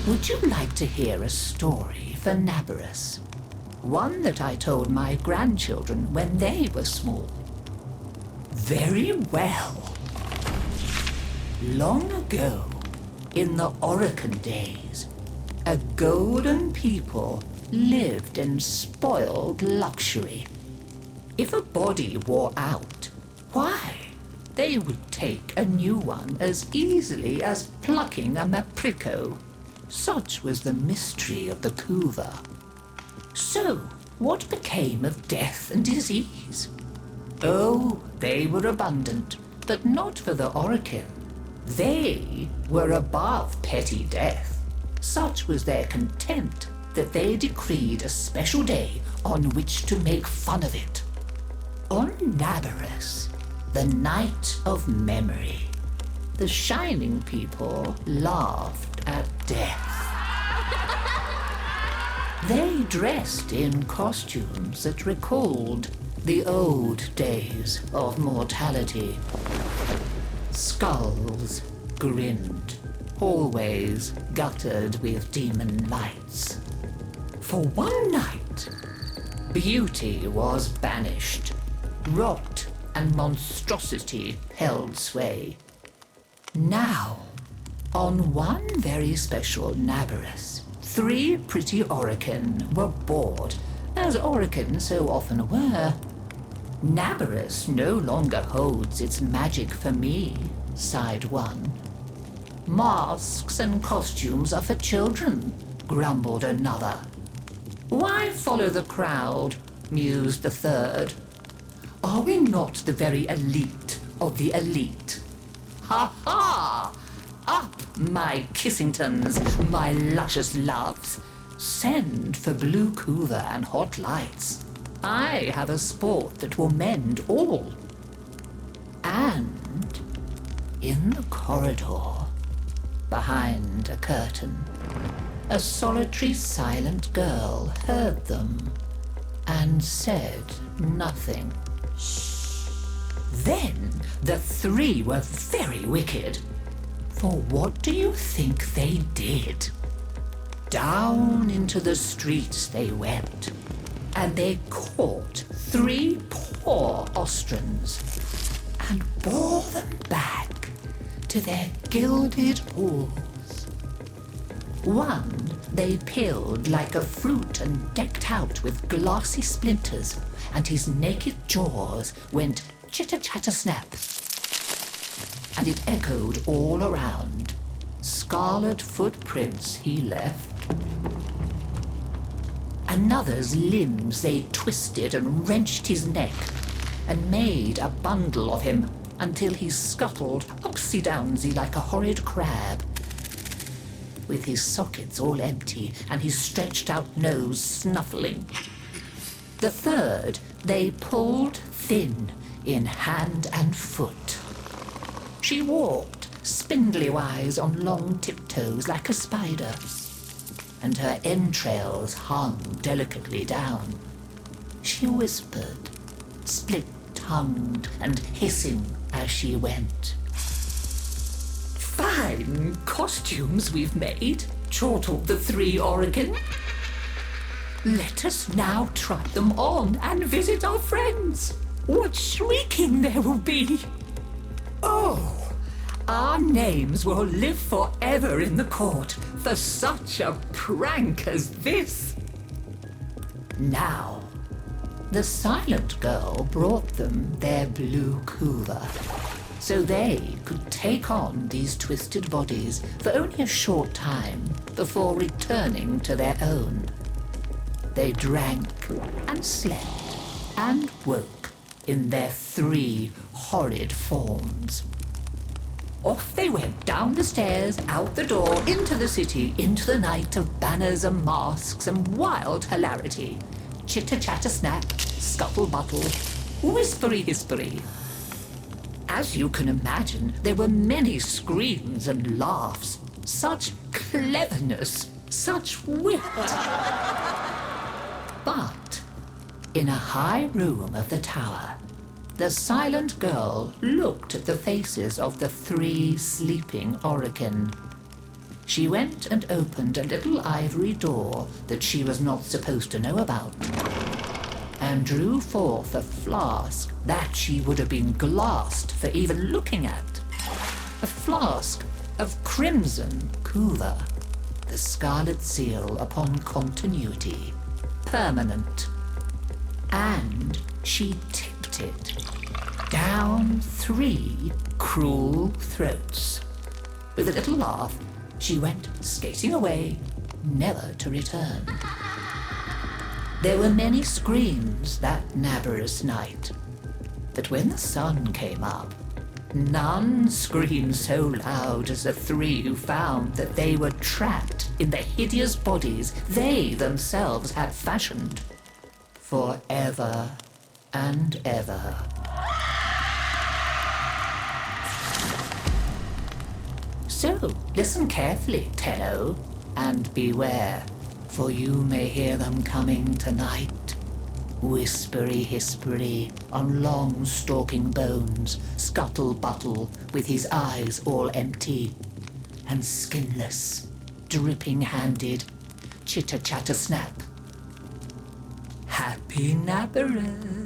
Would you like to hear a story for Naberus? One that I told my grandchildren when they were small. Very well. Long ago, in the Orokin days, a golden people lived in spoiled luxury. If a body wore out, why, they would take a new one as easily as plucking a maprico. Such was the mystery of the Kuva. So, what became of death and disease? Oh, they were abundant, but not for the Orokin. They were above petty death. Such was their contempt that they decreed a special day on which to make fun of it. On Naberus, the night of memory, the shining people laughed at death. They dressed in costumes that recalled the old days of mortality. Skulls grinned, hallways guttered with demon lights. For one night, beauty was banished. Rot and monstrosity held sway. Now, on one very special Naberus, 3 pretty Orokin were bored, as Orokin so often were. Naberus no longer holds its magic for me, sighed one. Masks and costumes are for children, grumbled another. Why follow the crowd, mused the third. Are we not the very elite of the elite? Ha ha! Up, my Kissingtons, my luscious loves. Send for blue Kuva and hot lights. I have a sport that will mend all. And in the corridor, behind a curtain, a solitary silent girl heard them and said nothing. Then the 3 were very wicked. For what do you think they did? Down into the streets they went, and they caught 3 poor Ostrans and bore them back to their gilded halls. One they peeled like a fruit and decked out with glassy splinters, and his naked jaws went chitter-chatter-snap. And it echoed all around. Scarlet footprints he left. Another's limbs they twisted and wrenched his neck, and made a bundle of him until he scuttled upsy-downsy like a horrid crab, with his sockets all empty and his stretched-out nose snuffling. The third they pulled thin in hand and foot. She walked spindly-wise on long tiptoes like a spider, and her entrails hung delicately down. She whispered, split-tongued and hissing as she went. Fine costumes we've made, chortled the 3 Orokin. Let us now try them on and visit our friends. What shrieking there will be! Oh, our names will live forever in the court for such a prank as this. Now, the silent girl brought them their blue Kuva, so they could take on these twisted bodies for only a short time before returning to their own. They drank and slept and woke in their 3 horrid forms. Off they went down the stairs, out the door, into the city, into the night of banners and masks and wild hilarity. Chitter-chatter-snap, scuttle-buttle, whispery-hispery. As you can imagine, there were many screams and laughs. Such cleverness, such wit. But in a high room of the tower, the silent girl looked at the faces of the 3 sleeping Orokin. she went and opened a little ivory door that she was not supposed to know about, and drew forth a flask that she would have been glassed for even looking at. A flask of crimson Kuva, the scarlet seal upon continuity, permanent. And she tipped it down 3 cruel throats. With a little laugh, she went skating away, never to return. There were many screams that Naberus night, but when the sun came up, none screamed so loud as the 3 who found that they were trapped in the hideous bodies they themselves had fashioned forever and ever. So, listen carefully, Tenno, and beware, for you may hear them coming tonight. Whispery-hispery on long stalking bones, scuttle-buttle with his eyes all empty, and skinless, dripping-handed, chitter-chatter-snap. Happy Naberus!